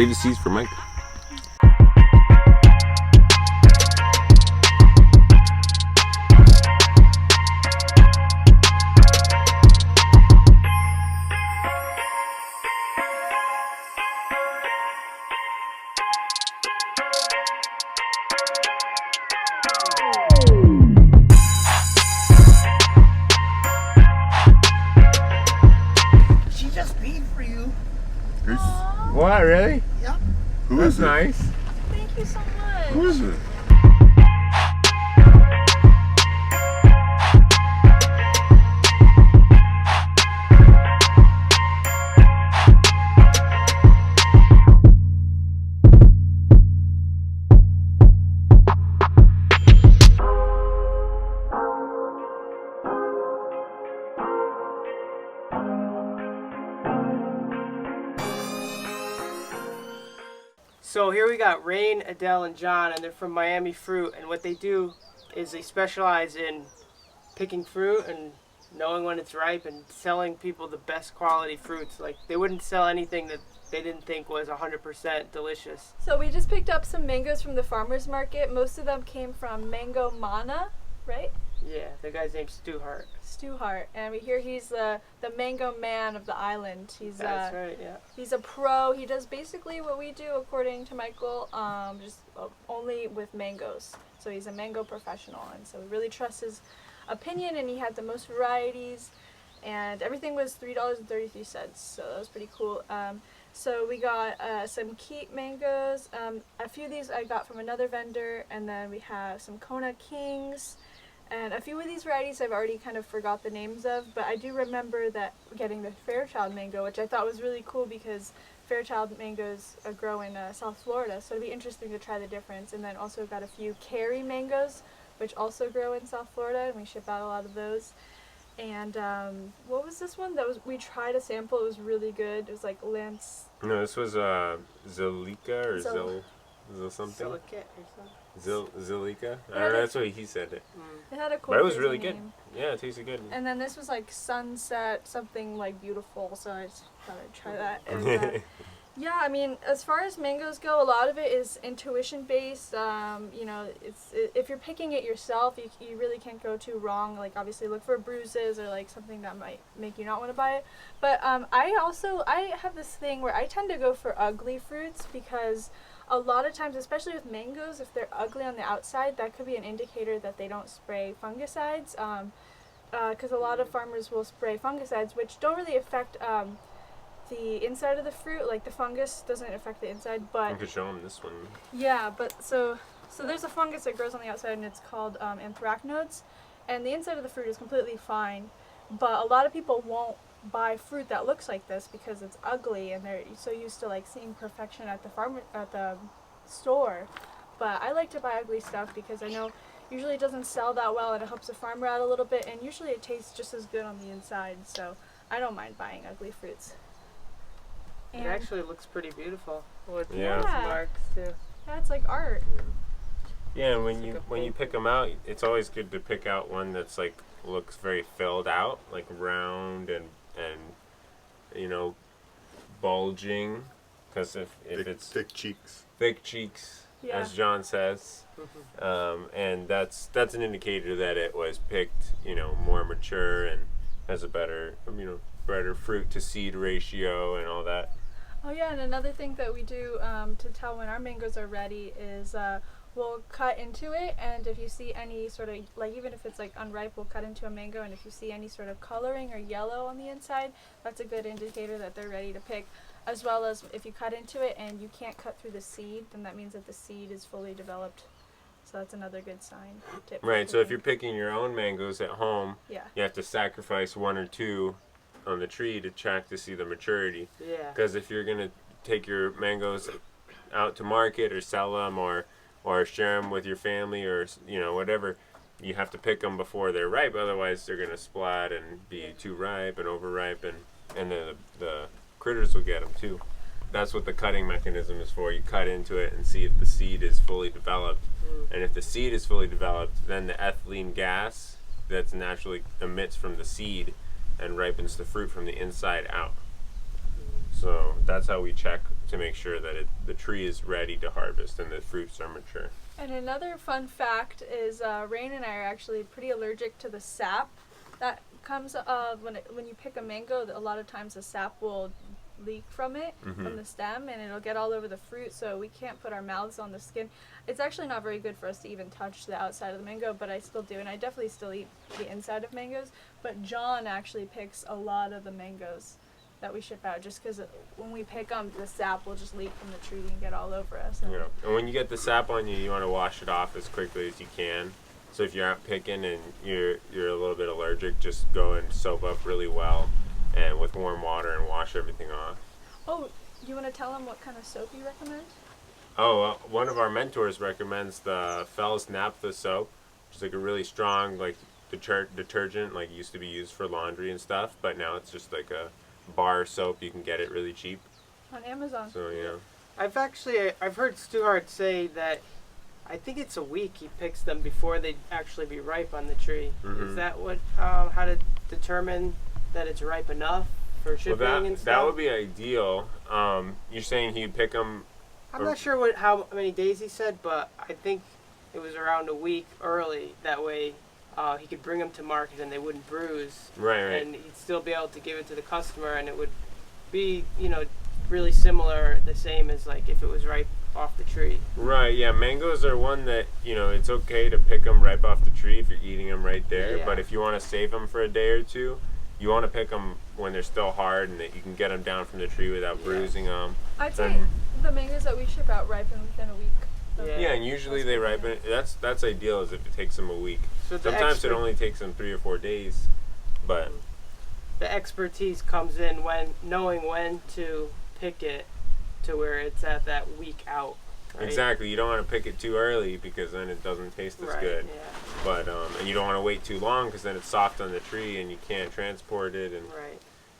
save the seeds for Mike. What, really? Yep. Who is nice. Thank you so much. Who is it? So here we got Rain, Adele, and John, and they're from Miami Fruit, and what they do is they specialize in picking fruit and knowing when it's ripe and selling people the best quality fruits. Like, they wouldn't sell anything that they didn't think was 100% delicious. So we just picked up some mangoes from the farmer's market. Most of them came from Mango Mana, right? Yeah, the guy's name's Stu Hart. Stu Hart, and we hear he's the mango man of the island. That's right, yeah. He's a pro. He does basically what we do, according to Michael, just only with mangoes. So he's a mango professional, and so we really trust his opinion. And he had the most varieties, and everything was $3.33. So that was pretty cool. So we got some Keat mangoes. A few of these I got from another vendor, and then we have some Kona Kings. And a few of these varieties I've already kind of forgot the names of, but I do remember that getting the Fairchild mango, which I thought was really cool because Fairchild mangoes grow in South Florida, so it'd be interesting to try the difference. And then also got a few Cary mangoes, which also grow in South Florida, and we ship out a lot of those. And what was this one? We tried a sample. It was really good. It was like Lance. No, this was Zilika or Zil something. Silicate or something. Zilika. I don't know, that's what he said it. It had a cool. But it was really name. good. Yeah, it tasted good. And then this was like Sunset, something like beautiful. So I just thought I'd try that. And, yeah, I mean, as far as mangoes go, a lot of it is intuition based. You know, if you're picking it yourself, you really can't go too wrong. Like, obviously look for bruises or like something that might make you not want to buy it. But I have this thing where I tend to go for ugly fruits because a lot of times, especially with mangoes, if they're ugly on the outside, that could be an indicator that they don't spray fungicides. Because a lot of farmers will spray fungicides, which don't really affect the inside of the fruit. Like, the fungus doesn't affect the inside, but... I could show them this one. Yeah, but so there's a fungus that grows on the outside, and it's called anthracnodes. And the inside of the fruit is completely fine, but a lot of people won't buy fruit that looks like this because it's ugly, and they're so used to like seeing perfection at the store. But I like to buy ugly stuff because I know usually it doesn't sell that well, and it helps the farmer out a little bit, and usually it tastes just as good on the inside. So I don't mind buying ugly fruits. And it actually looks pretty beautiful with Yeah. marks too. Yeah, it's like art. Yeah, and when you pick them out, it's always good to pick out one that's like looks very filled out, like round and you know, bulging, because if it's thick cheeks, Yeah. as John says, and that's an indicator that it was picked, you know, more mature and has a better fruit to seed ratio and all that. Oh yeah, and another thing that we do to tell when our mangoes are ready is we'll cut into it, and if you see any sort of, like, even if it's like unripe, we'll cut into a mango, and if you see any sort of coloring or yellow on the inside, that's a good indicator that they're ready to pick. As well as if you cut into it and you can't cut through the seed, then that means that the seed is fully developed. So that's another good sign. Tip Right, so if you're picking your own mangoes at home, yeah, you have to sacrifice one or two on the tree to check to see the maturity. Yeah. Because if you're going to take your mangoes out to market or sell them or share them with your family or, you know, whatever, you have to pick them before they're ripe. Otherwise, they're going to splat and be too ripe and overripe, and then the critters will get them too. That's what the cutting mechanism is for. You cut into it and see if the seed is fully developed. And if the seed is fully developed, then the ethylene gas that's naturally emits from the seed and ripens the fruit from the inside out. So that's how we check to make sure that the tree is ready to harvest and the fruits are mature. And another fun fact is Rain and I are actually pretty allergic to the sap that comes when you pick a mango. A lot of times the sap will leak from it, from the stem, and it'll get all over the fruit, so we can't put our mouths on the skin. It's actually not very good for us to even touch the outside of the mango, but I still do, and I definitely still eat the inside of mangoes. But John actually picks a lot of the mangoes that we ship out, just because when we pick them, the sap will just leak from the tree and get all over us. Yeah, and when you get the sap on you, you want to wash it off as quickly as you can. So if you're out picking and you're a little bit allergic, just go and soap up really well and with warm water and wash everything off. Oh, you want to tell them what kind of soap you recommend? Oh, one of our mentors recommends the Fells Naphtha soap, which is like a really strong like detergent, like used to be used for laundry and stuff, but now it's just like a bar soap. You can get it really cheap on Amazon. So I've heard Stuart say that I think it's a week he picks them before they actually be ripe on the tree. Is that what how to determine that it's ripe enough for shipping and stuff? That would be ideal. You're saying he'd pick them. I'm not sure how many days he said, but I think it was around a week early. That way he could bring them to market and they wouldn't bruise. Right. And he'd still be able to give it to the customer, and it would be, really similar, the same as like if it was ripe off the tree. Right, yeah. Mangoes are one that, it's okay to pick them right off the tree if you're eating them right there. Yeah. But if you want to save them for a day or two, you want to pick them when they're still hard and that you can get them down from the tree without bruising them. I'd say the mangoes that we ship out ripen within a week. So yeah, and usually they ripen. That's ideal, is if it takes them a week. So sometimes it only takes them 3 or 4 days, but the expertise comes in when knowing when to pick it to where it's at that week out. Right? Exactly. You don't want to pick it too early because then it doesn't taste as good. Yeah. But and you don't want to wait too long because then it's soft on the tree and you can't transport it.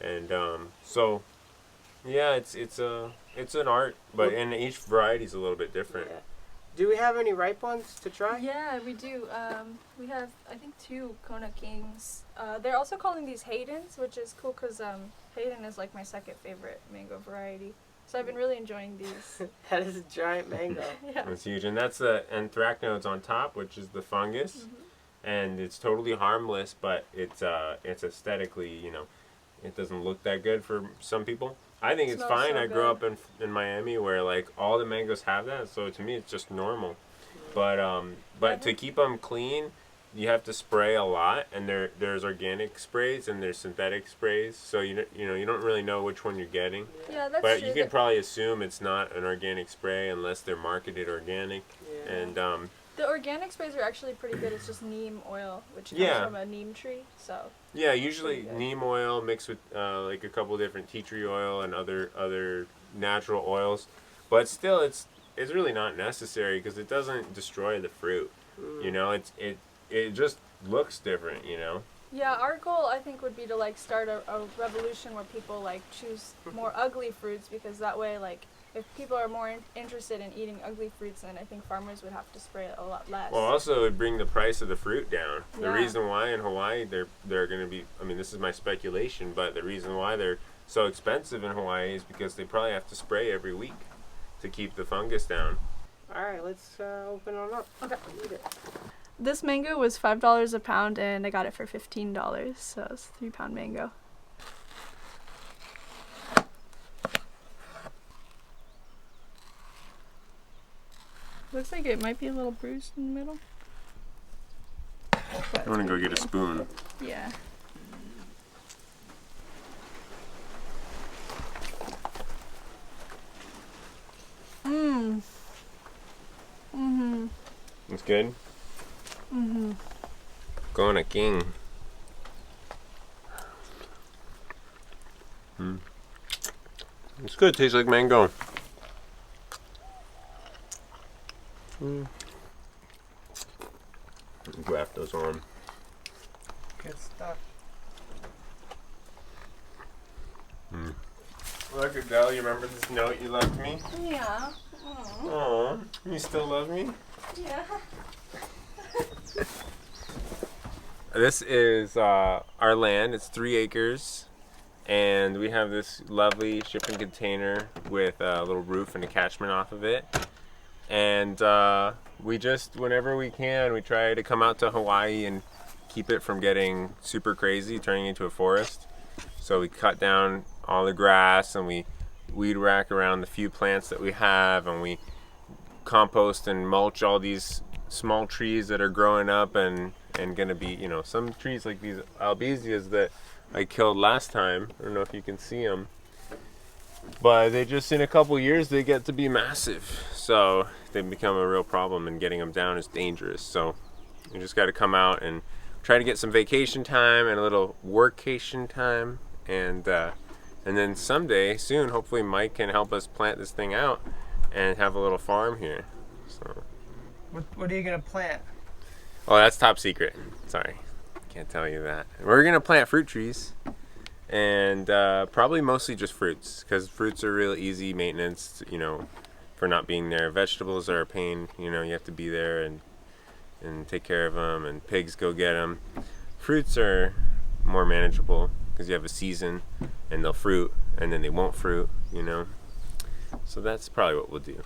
And so yeah, it's an art, but and each variety is a little bit different. Yeah. Do we have any ripe ones to try? Yeah, we do. We have, I think, 2 Kona Kings. They're also calling these Haydens, which is cool because Hayden is like my second favorite mango variety. So I've been really enjoying these. That is a giant mango. Yeah. It's huge. And that's the anthracnodes on top, which is the fungus. And it's totally harmless, but it's aesthetically, it doesn't look that good for some people. I think it's fine. I grew up in Miami where like all the mangoes have that, so to me it's just normal. But to keep them clean, you have to spray a lot, and there's organic sprays and there's synthetic sprays, so you don't really know which one you're getting. Yeah, that's but true. You can probably assume it's not an organic spray unless they're marketed organic. Yeah. And the organic sprays are actually pretty good. It's just neem oil, which comes from a neem tree. So yeah, usually neem oil mixed with like a couple different tea tree oil and other natural oils, but still it's really not necessary because it doesn't destroy the fruit. It just looks different. Yeah, our goal I think would be to like start a revolution where people like choose more ugly fruits, because that way like if people are more interested in eating ugly fruits, then I think farmers would have to spray it a lot less. Well, also it would bring the price of the fruit down. The reason why in Hawaii they're going to be, I mean, this is my speculation, but the reason why they're so expensive in Hawaii is because they probably have to spray every week to keep the fungus down. All right, let's open it up. Okay. Eat it. This mango was $5 a pound, and I got it for $15, so it's a 3-pound mango. Looks like it might be a little bruised in the middle. I'm gonna go get a spoon. Yeah. It's good? Kona King. It's good. Tastes like mango. Graft those on. Good stuff. Look, Adele, you remember this note you left me? Yeah. Aww. You still love me? Yeah. This is our land. It's 3 acres. And we have this lovely shipping container with a little roof and a catchment off of it. And we just, whenever we can, we try to come out to Hawaii and keep it from getting super crazy, turning into a forest. So we cut down all the grass and we weed whack around the few plants that we have, and we compost and mulch all these small trees that are growing up and gonna be, you know, some trees like these albesias that I killed last time. I don't know if you can see them, but they just, in a couple years, they get to be massive. So they become a real problem, and getting them down is dangerous. So you just got to come out and try to get some vacation time and a little workation time, and then someday soon, hopefully, Mike can help us plant this thing out and have a little farm here. So What are you gonna plant? oh, that's top secret. Sorry, can't tell you that. We're gonna plant fruit trees, and probably mostly just fruits, because fruits are real easy maintenance, you know, for not being there. Vegetables are a pain, you know, you have to be there and take care of them, and pigs go get them. Fruits are more manageable because you have a season, and they'll fruit and then they won't fruit, you know. So that's probably what we'll do.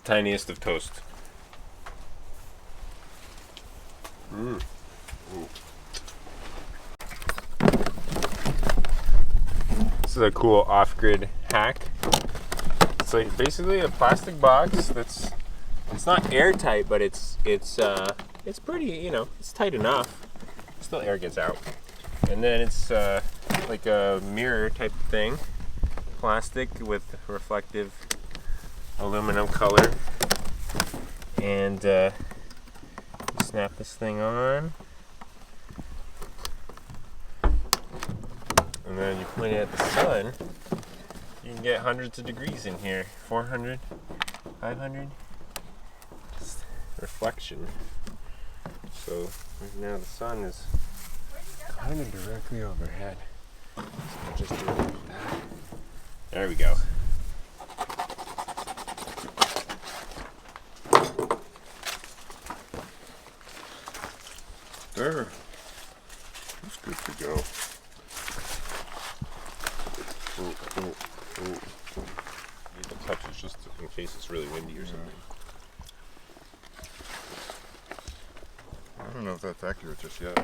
Tiniest of toast. This is a cool off-grid hack. It's like basically a plastic box it's not airtight, but it's pretty, you know, it's tight enough. Still air gets out. And then it's like a mirror type thing, plastic with reflective aluminum color, and you snap this thing on, and then you point it at the sun. You can get hundreds of degrees in here, 400, 500, just reflection. So right now the sun is kind of directly overhead, so I'll just do it like that. There we go. There. It's good to go. Need the touches just in case it's really windy or something. I don't know if that's accurate just yet.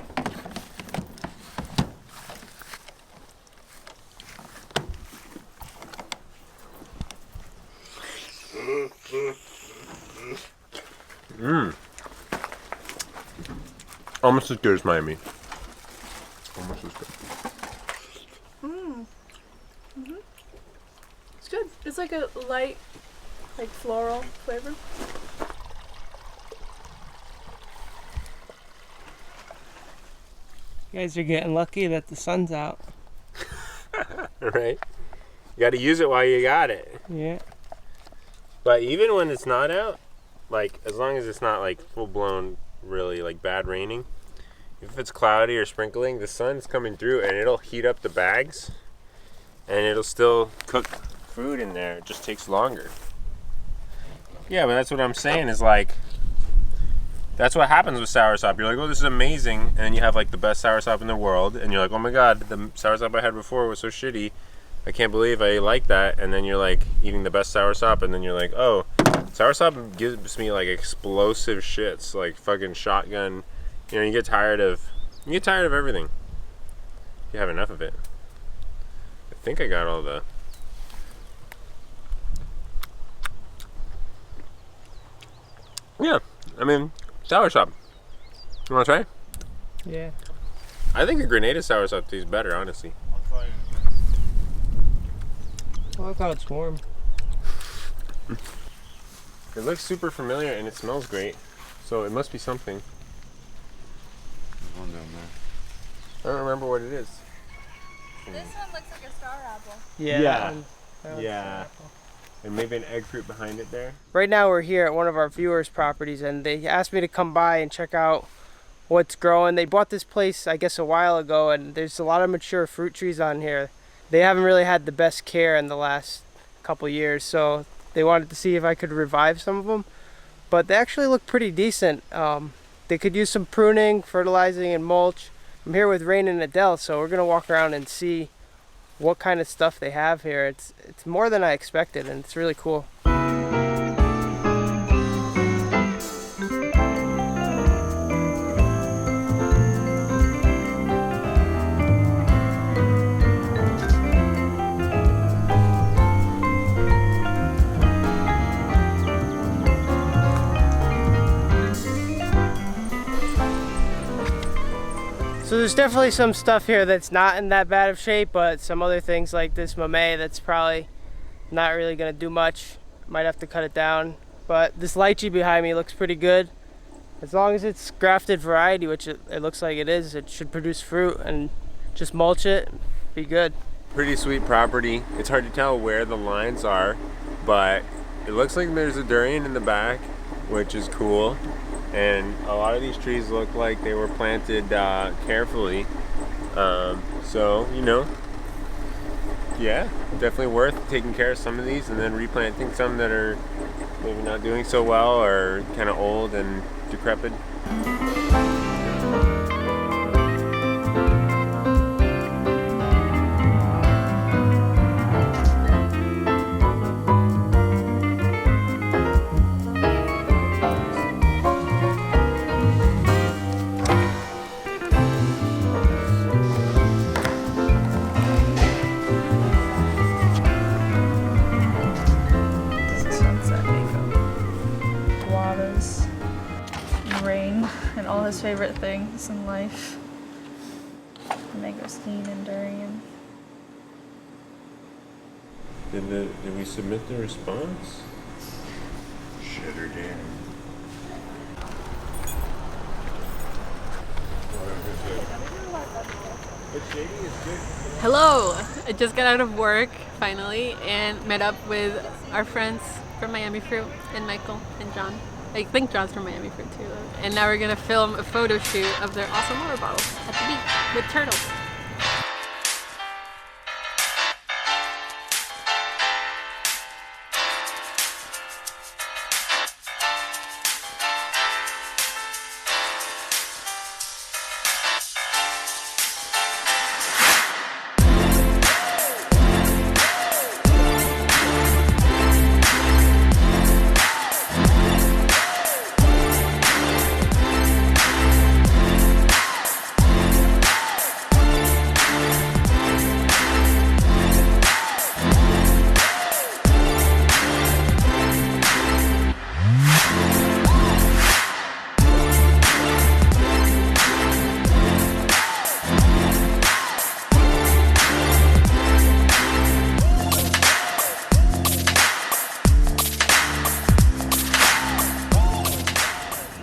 Almost as good as Miami. Almost as good. It's good. It's like a light, like floral flavor. You guys are getting lucky that the sun's out. Right? You got to use it while you got it. Yeah. But even when it's not out, like, as long as it's not like full blown, really like bad raining, if it's cloudy or sprinkling, the sun's coming through and it'll heat up the bags and it'll still cook food in there. It just takes longer. Yeah, but that's what I'm saying is, like, that's what happens with soursop. You're like, oh, this is amazing, and then you have like the best soursop in the world, and you're like, oh my god, the soursop I had before was so shitty. I can't believe I like that. And then you're like eating the best soursop, and then you're like, oh, soursop gives me like explosive shits, like fucking shotgun. You know, you get tired of everything. You have enough of it. I think I got all the. Yeah, I mean, soursop. You want to try? Yeah. I think the Grenada sour stuff tastes better, honestly. I like how it's warm. It looks super familiar and it smells great, so it must be something. There's one down there. I don't remember what it is. This one looks like a star apple. Yeah. Yeah. That one's Yeah. star apple. And maybe an egg fruit behind it there. Right now we're here at one of our viewers' properties, and they asked me to come by and check out what's growing. They bought this place, I guess, a while ago, and there's a lot of mature fruit trees on here. They haven't really had the best care in the last couple years, so they wanted to see if I could revive some of them. But they actually look pretty decent. They could use some pruning, fertilizing, and mulch. I'm here with Rain and Adele, so we're gonna walk around and see what kind of stuff they have here. It's more than I expected, and it's really cool. So there's definitely some stuff here that's not in that bad of shape, but some other things like this mamey that's probably not really gonna do much. Might have to cut it down. But this lychee behind me looks pretty good. As long as it's grafted variety, which it looks like it is, it should produce fruit, and just mulch it, be good. Pretty sweet property. It's hard to tell where the lines are, but it looks like there's a durian in the back, which is cool. And a lot of these trees look like they were planted carefully. So, you know, yeah, definitely worth taking care of some of these and then replanting some that are maybe not doing so well or kind of old and decrepit. Waters, Rain, and all his favorite things in life. Mangosteen and durian. Did we submit the response? Shitter game. Hello! I just got out of work finally and met up with our friends from Miami Fruit and Michael and John. I think John's from Miami Fruit too. And now we're gonna film a photo shoot of their awesome water bottles at the beach with turtles.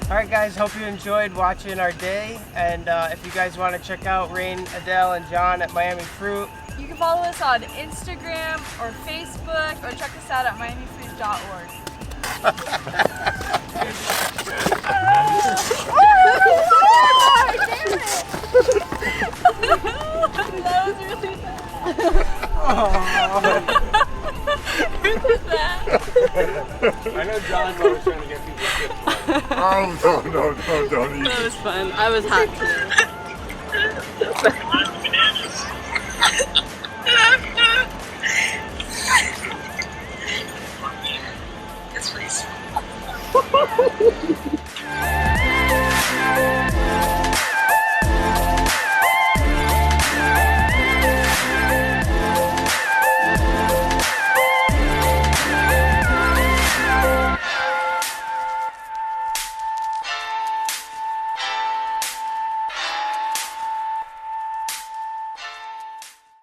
Alright guys, hope you enjoyed watching our day, and if you guys want to check out Rain, Adele, and John at Miami Fruit, You can follow us on Instagram or Facebook, or check us out at miamifruit.org. That was really bad. Who did that? I know John's always trying to get people to get Oh, no, don't eat. That was fun. I was hot too. Yes, please.